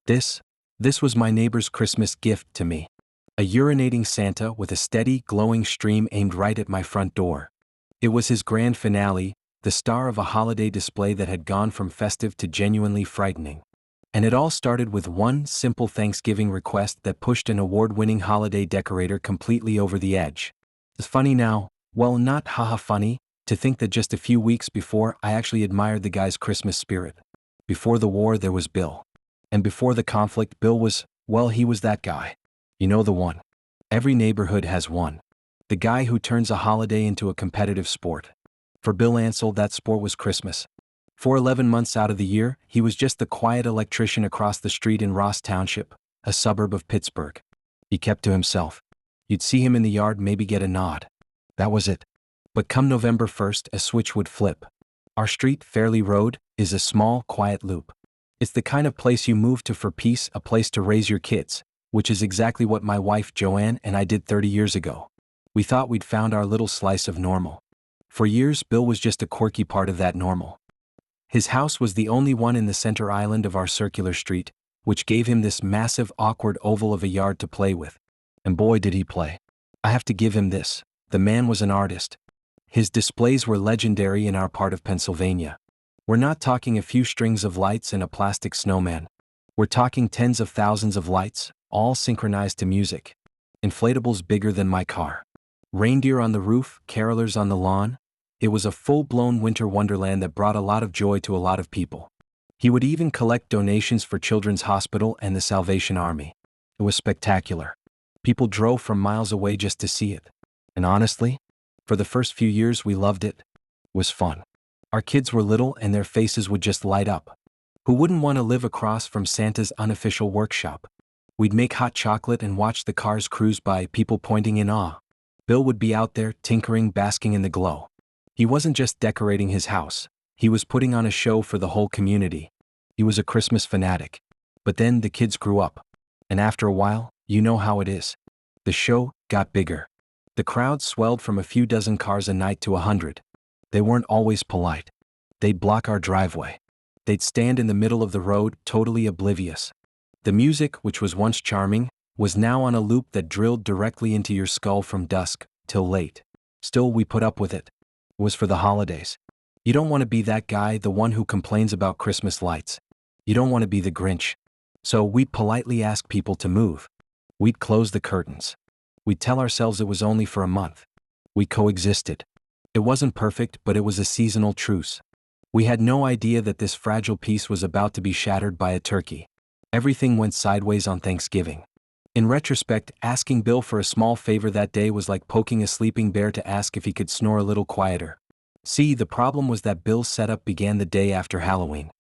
This, this was my neighbor's Christmas gift to me. A urinating Santa with a steady, glowing stream aimed right at my front door. It was his grand finale, the star of a holiday display that had gone from festive to genuinely frightening. And it all started with one simple Thanksgiving request that pushed an award-winning holiday decorator completely over the edge. It's funny now, well, not haha funny, to think that just a few weeks before I actually admired the guy's Christmas spirit. Before the war there was Bill. And before the conflict Bill was, well, he was that guy. You know the one. Every neighborhood has one. The guy who turns a holiday into a competitive sport. For Bill Ansell, that sport was Christmas. For 11 months out of the year, he was just the quiet electrician across the street in Ross Township, a suburb of Pittsburgh. He kept to himself. You'd see him in the yard, maybe get a nod. That was it. But come November 1st, a switch would flip. Our street, Fairley Road, is a small, quiet loop. It's the kind of place you move to for peace, a place to raise your kids, which is exactly what my wife Joanne and I did 30 years ago. We thought we'd found our little slice of normal. For years, Bill was just a quirky part of that normal. His house was the only one in the center island of our circular street, which gave him this massive, awkward oval of a yard to play with. And boy did he play. I have to give him this. The man was an artist. His displays were legendary in our part of Pennsylvania. We're not talking a few strings of lights and a plastic snowman. We're talking tens of thousands of lights, all synchronized to music. Inflatables bigger than my car. Reindeer on the roof, carolers on the lawn. It was a full-blown winter wonderland that brought a lot of joy to a lot of people. He would even collect donations for Children's Hospital and the Salvation Army. It was spectacular. People drove from miles away just to see it. And honestly, for the first few years we loved it. It was fun. Our kids were little and their faces would just light up. Who wouldn't want to live across from Santa's unofficial workshop? We'd make hot chocolate and watch the cars cruise by, people pointing in awe. Bill would be out there, tinkering, basking in the glow. He wasn't just decorating his house. He was putting on a show for the whole community. He was a Christmas fanatic. But then the kids grew up. And after a while, you know how it is. The show got bigger. The crowd swelled from a few dozen cars a night to 100. They weren't always polite. They'd block our driveway. They'd stand in the middle of the road, totally oblivious. The music, which was once charming, was now on a loop that drilled directly into your skull from dusk till late. Still, we put up with it. It was for the holidays. You don't want to be that guy, the one who complains about Christmas lights. You don't want to be the Grinch. So we'd politely ask people to move. We'd close the curtains. We'd tell ourselves it was only for a month. We coexisted. It wasn't perfect, but it was a seasonal truce. We had no idea that this fragile peace was about to be shattered by a turkey. Everything went sideways on Thanksgiving. In retrospect, asking Bill for a small favor that day was like poking a sleeping bear to ask if he could snore a little quieter. See, the problem was that Bill's setup began the day after Halloween.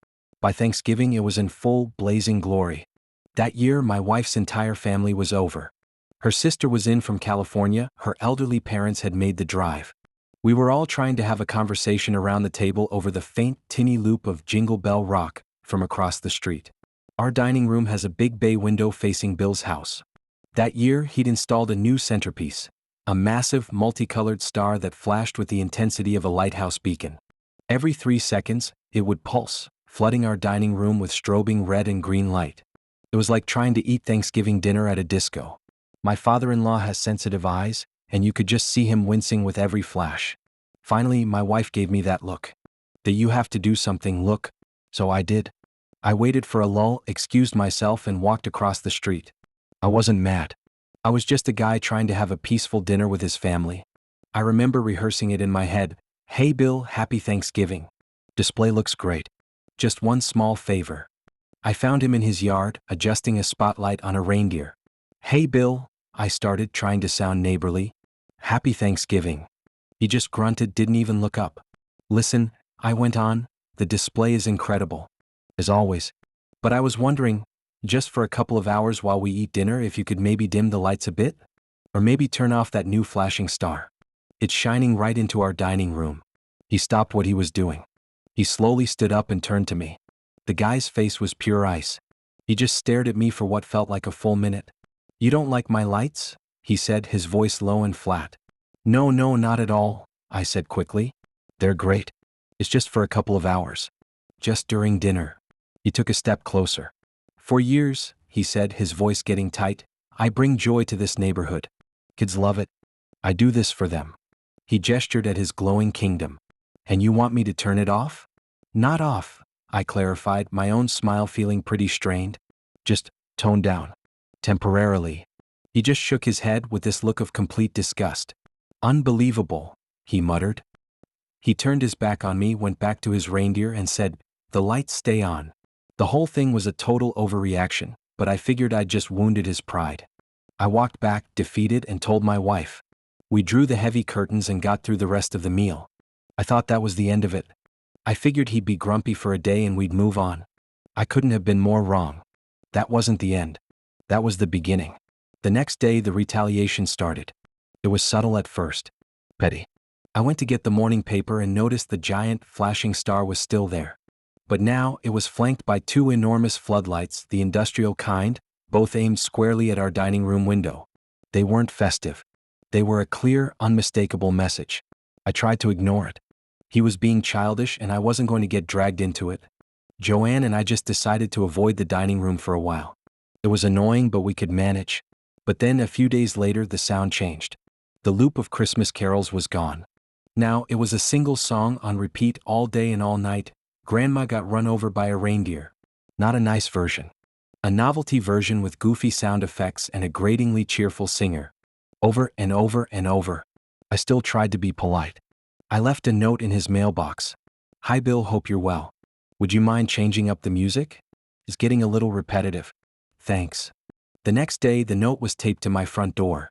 By Thanksgiving it was in full, blazing glory. That year my wife's entire family was over. Her sister was in from California, her elderly parents had made the drive. We were all trying to have a conversation around the table over the faint, tinny loop of Jingle Bell Rock from across the street. Our dining room has a big bay window facing Bill's house. That year, he'd installed a new centerpiece, a massive, multicolored star that flashed with the intensity of a lighthouse beacon. Every 3 seconds, it would pulse, flooding our dining room with strobing red and green light. It was like trying to eat Thanksgiving dinner at a disco. My father-in-law has sensitive eyes, and you could just see him wincing with every flash. Finally, my wife gave me that look. The "you have to do something" look. So I did. I waited for a lull, excused myself, and walked across the street. I wasn't mad. I was just a guy trying to have a peaceful dinner with his family. I remember rehearsing it in my head. "Hey Bill, happy Thanksgiving. Display looks great. Just one small favor." I found him in his yard, adjusting a spotlight on a reindeer. "Hey Bill," I started, trying to sound neighborly. "Happy Thanksgiving." He just grunted, didn't even look up. "Listen," I went on, "the display is incredible. As always. But I was wondering, just for a couple of hours while we eat dinner, if you could maybe dim the lights a bit? Or maybe turn off that new flashing star. It's shining right into our dining room." He stopped what he was doing. He slowly stood up and turned to me. The guy's face was pure ice. He just stared at me for what felt like a full minute. "You don't like my lights?" he said, his voice low and flat. "No, not at all," I said quickly. "They're great. It's just for a couple of hours. Just during dinner." He took a step closer. For years, he said, his voice getting tight, I bring joy to this neighborhood. Kids love it. I do this for them. He gestured at his glowing kingdom. And you want me to turn it off? Not off, I clarified, my own smile feeling pretty strained. Just tone down. Temporarily. He just shook his head with this look of complete disgust. Unbelievable, he muttered. He turned his back on me, went back to his reindeer and said, the lights stay on. The whole thing was a total overreaction, but I figured I'd just wounded his pride. I walked back, defeated, and told my wife. We drew the heavy curtains and got through the rest of the meal. I thought that was the end of it. I figured he'd be grumpy for a day and we'd move on. I couldn't have been more wrong. That wasn't the end. That was the beginning. The next day, the retaliation started. It was subtle at first. Petty. I went to get the morning paper and noticed the giant, flashing star was still there. But now, it was flanked by two enormous floodlights, the industrial kind, both aimed squarely at our dining room window. They weren't festive. They were a clear, unmistakable message. I tried to ignore it. He was being childish and I wasn't going to get dragged into it. Joanne and I just decided to avoid the dining room for a while. It was annoying, but we could manage. But then a few days later, the sound changed. The loop of Christmas carols was gone. Now, it was a single song on repeat all day and all night. Grandma got run over by a reindeer. Not a nice version. A novelty version with goofy sound effects and a gratingly cheerful singer. Over and over and over. I still tried to be polite. I left a note in his mailbox. Hi Bill, hope you're well. Would you mind changing up the music? It's getting a little repetitive. Thanks. The next day, the note was taped to my front door.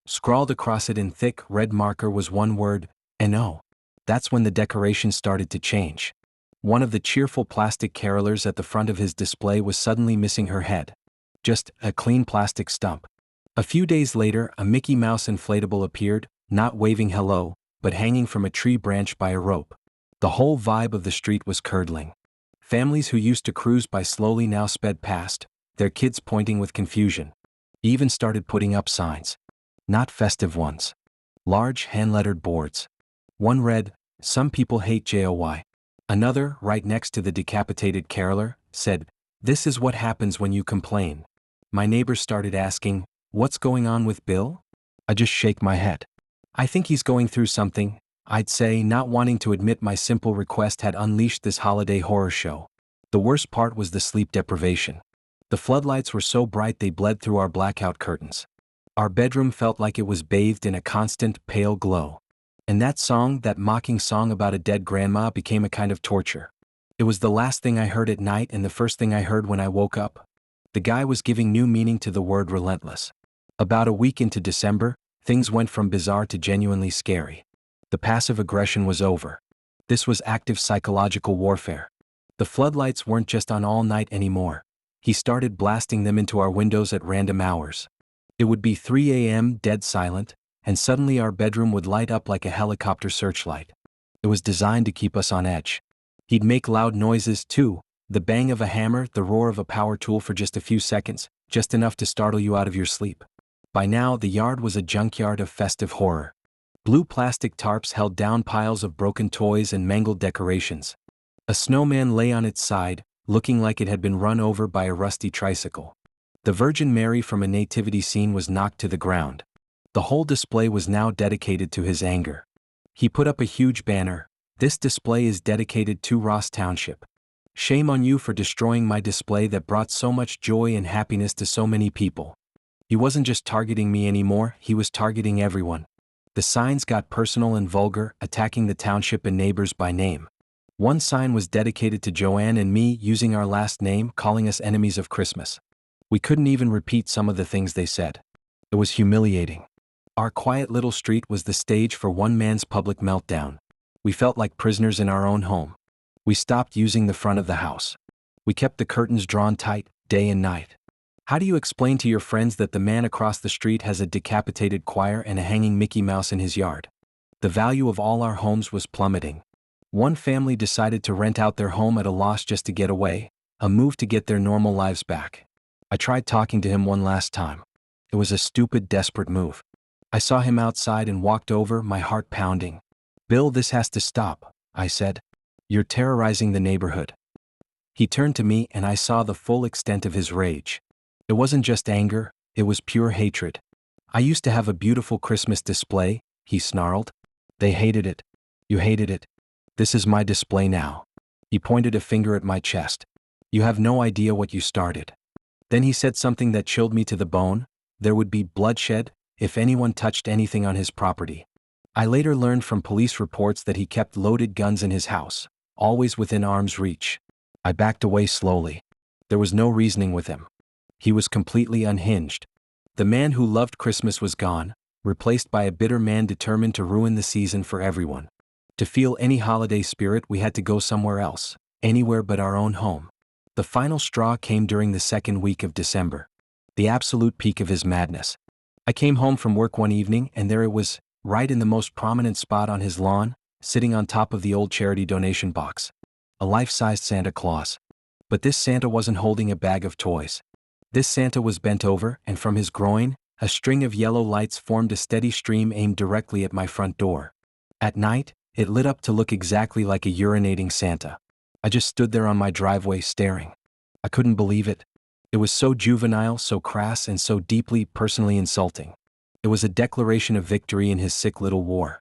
Scrawled across it in thick red marker was one word, N.O. That's when the decorations started to change. One of the cheerful plastic carolers at the front of his display was suddenly missing her head. Just a clean plastic stump. A few days later, a Mickey Mouse inflatable appeared, not waving hello, but hanging from a tree branch by a rope. The whole vibe of the street was curdling. Families who used to cruise by slowly now sped past, their kids pointing with confusion. He even started putting up signs. Not festive ones. Large hand-lettered boards. One read, Some people hate JOY. Another, right next to the decapitated caroler, said, This is what happens when you complain. My neighbors started asking, What's going on with Bill? I just shake my head. I think he's going through something, I'd say, not wanting to admit my simple request had unleashed this holiday horror show. The worst part was the sleep deprivation. The floodlights were so bright they bled through our blackout curtains. Our bedroom felt like it was bathed in a constant, pale glow. And that song, that mocking song about a dead grandma, became a kind of torture. It was the last thing I heard at night and the first thing I heard when I woke up. The guy was giving new meaning to the word relentless. About a week into December, things went from bizarre to genuinely scary. The passive aggression was over. This was active psychological warfare. The floodlights weren't just on all night anymore. He started blasting them into our windows at random hours. It would be 3 a.m., dead silent, and suddenly our bedroom would light up like a helicopter searchlight. It was designed to keep us on edge. He'd make loud noises too, the bang of a hammer, the roar of a power tool for just a few seconds, just enough to startle you out of your sleep. By now, the yard was a junkyard of festive horror. Blue plastic tarps held down piles of broken toys and mangled decorations. A snowman lay on its side, looking like it had been run over by a rusty tricycle. The Virgin Mary from a nativity scene was knocked to the ground. The whole display was now dedicated to his anger. He put up a huge banner, This display is dedicated to Ross Township. Shame on you for destroying my display that brought so much joy and happiness to so many people. He wasn't just targeting me anymore, he was targeting everyone. The signs got personal and vulgar, attacking the township and neighbors by name. One sign was dedicated to Joanne and me, using our last name, calling us enemies of Christmas. We couldn't even repeat some of the things they said. It was humiliating. Our quiet little street was the stage for one man's public meltdown. We felt like prisoners in our own home. We stopped using the front of the house. We kept the curtains drawn tight, day and night. How do you explain to your friends that the man across the street has a decapitated choir and a hanging Mickey Mouse in his yard? The value of all our homes was plummeting. One family decided to rent out their home at a loss just to get away, a move to get their normal lives back. I tried talking to him one last time. It was a stupid, desperate move. I saw him outside and walked over, my heart pounding. Bill, this has to stop, I said. You're terrorizing the neighborhood. He turned to me and I saw the full extent of his rage. It wasn't just anger, it was pure hatred. I used to have a beautiful Christmas display, he snarled. They hated it. You hated it. This is my display now. He pointed a finger at my chest. You have no idea what you started. Then he said something that chilled me to the bone. There would be bloodshed if anyone touched anything on his property. I later learned from police reports that he kept loaded guns in his house, always within arm's reach. I backed away slowly. There was no reasoning with him. He was completely unhinged. The man who loved Christmas was gone, replaced by a bitter man determined to ruin the season for everyone. To feel any holiday spirit, we had to go somewhere else, anywhere but our own home. The final straw came during the second week of December, the absolute peak of his madness. I came home from work one evening and there it was, right in the most prominent spot on his lawn, sitting on top of the old charity donation box. A life-sized Santa Claus. But this Santa wasn't holding a bag of toys. This Santa was bent over, and from his groin, a string of yellow lights formed a steady stream aimed directly at my front door. At night, it lit up to look exactly like a urinating Santa. I just stood there on my driveway staring. I couldn't believe it. It was so juvenile, so crass, and so deeply personally insulting. It was a declaration of victory in his sick little war.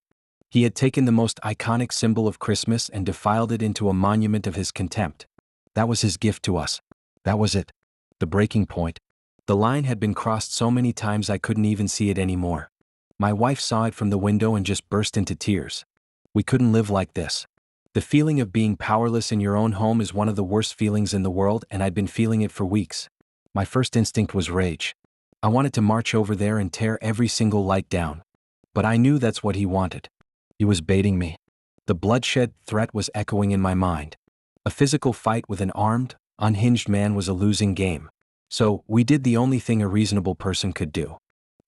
He had taken the most iconic symbol of Christmas and defiled it into a monument of his contempt. That was his gift to us. That was it. The breaking point. The line had been crossed so many times I couldn't even see it anymore. My wife saw it from the window and just burst into tears. We couldn't live like this. The feeling of being powerless in your own home is one of the worst feelings in the world, and I'd been feeling it for weeks. My first instinct was rage. I wanted to march over there and tear every single light down. But I knew that's what he wanted. He was baiting me. The bloodshed threat was echoing in my mind. A physical fight with an armed, unhinged man was a losing game. So, we did the only thing a reasonable person could do.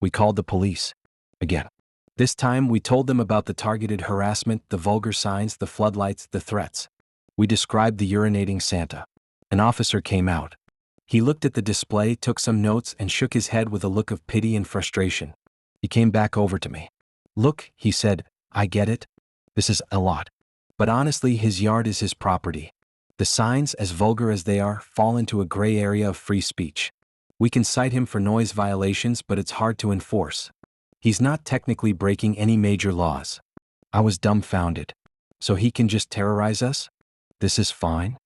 We called the police. Again. This time, we told them about the targeted harassment, the vulgar signs, the floodlights, the threats. We described the urinating Santa. An officer came out. He looked at the display, took some notes, and shook his head with a look of pity and frustration. He came back over to me. Look, he said, I get it. This is a lot. But honestly, his yard is his property. The signs, as vulgar as they are, fall into a gray area of free speech. We can cite him for noise violations, but it's hard to enforce. He's not technically breaking any major laws. I was dumbfounded. So he can just terrorize us? This is fine?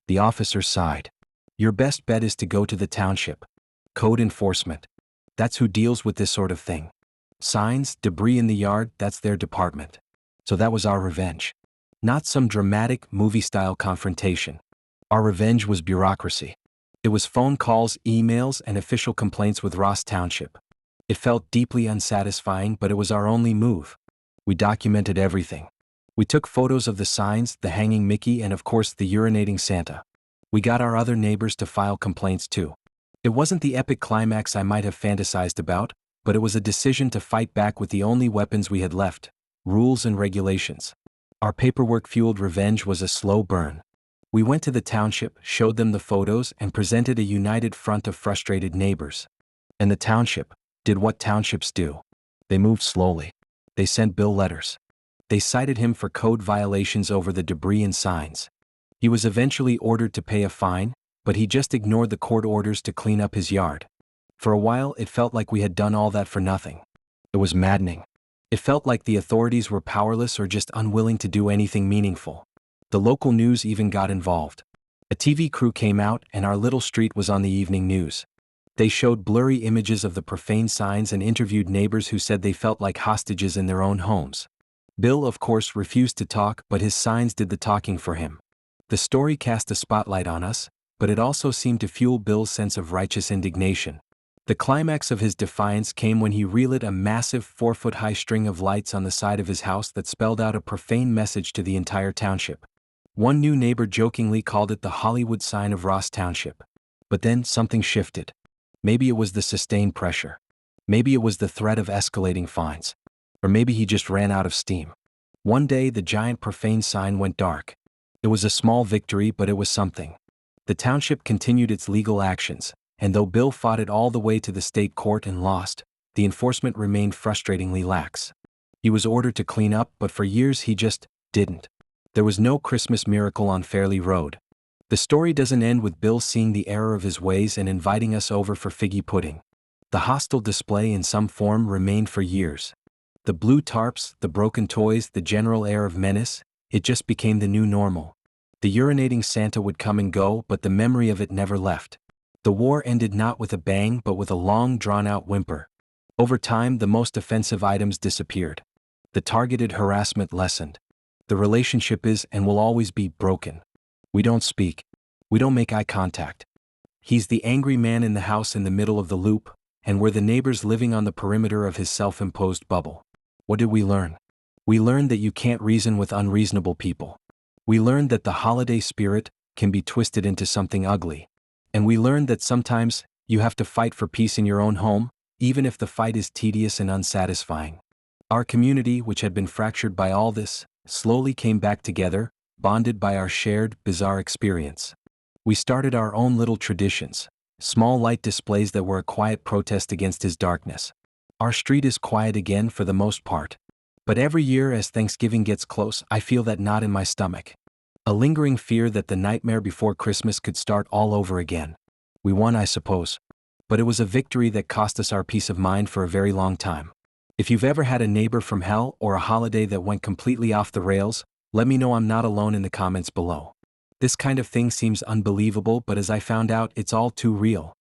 The officer sighed. Your best bet is to go to the township. Code enforcement. That's who deals with this sort of thing. Signs, debris in the yard, that's their department. So that was our revenge. Not some dramatic, movie-style confrontation. Our revenge was bureaucracy. It was phone calls, emails, and official complaints with Ross Township. It felt deeply unsatisfying, but it was our only move. We documented everything. We took photos of the signs, the hanging Mickey, and of course the urinating Santa. We got our other neighbors to file complaints too. It wasn't the epic climax I might have fantasized about, but it was a decision to fight back with the only weapons we had left: rules and regulations. Our paperwork-fueled revenge was a slow burn. We went to the township, showed them the photos, and presented a united front of frustrated neighbors. And the township did what townships do. They moved slowly. They sent bill letters. They cited him for code violations over the debris and signs. He was eventually ordered to pay a fine, but he just ignored the court orders to clean up his yard. For a while, it felt like we had done all that for nothing. It was maddening. It felt like the authorities were powerless or just unwilling to do anything meaningful. The local news even got involved. A TV crew came out and our little street was on the evening news. They showed blurry images of the profane signs and interviewed neighbors who said they felt like hostages in their own homes. Bill, of course, refused to talk, but his signs did the talking for him. The story cast a spotlight on us, but it also seemed to fuel Bill's sense of righteous indignation. The climax of his defiance came when he relit a massive 4-foot-high string of lights on the side of his house that spelled out a profane message to the entire township. One new neighbor jokingly called it the Hollywood sign of Ross Township. But then something shifted. Maybe it was the sustained pressure. Maybe it was the threat of escalating fines. Or maybe he just ran out of steam. One day the giant profane sign went dark. It was a small victory, but it was something. The township continued its legal actions, and though Bill fought it all the way to the state court and lost, the enforcement remained frustratingly lax. He was ordered to clean up, but for years he just didn't. There was no Christmas miracle on Fairley Road. The story doesn't end with Bill seeing the error of his ways and inviting us over for figgy pudding. The hostile display in some form remained for years. The blue tarps, the broken toys, the general air of menace, it just became the new normal. The urinating Santa would come and go, but the memory of it never left. The war ended not with a bang but with a long drawn-out whimper. Over time, the most offensive items disappeared. The targeted harassment lessened. The relationship is and will always be broken. We don't speak. We don't make eye contact. He's the angry man in the house in the middle of the loop, and we're the neighbors living on the perimeter of his self-imposed bubble. What did we learn? We learned that you can't reason with unreasonable people. We learned that the holiday spirit can be twisted into something ugly. And we learned that sometimes you have to fight for peace in your own home, even if the fight is tedious and unsatisfying. Our community, which had been fractured by all this, slowly came back together, bonded by our shared, bizarre experience. We started our own little traditions, small light displays that were a quiet protest against his darkness. Our street is quiet again for the most part. But every year as Thanksgiving gets close, I feel that knot in my stomach. A lingering fear that the nightmare before Christmas could start all over again. We won, I suppose. But it was a victory that cost us our peace of mind for a very long time. If you've ever had a neighbor from hell or a holiday that went completely off the rails, let me know I'm not alone in the comments below. This kind of thing seems unbelievable, but as I found out, it's all too real.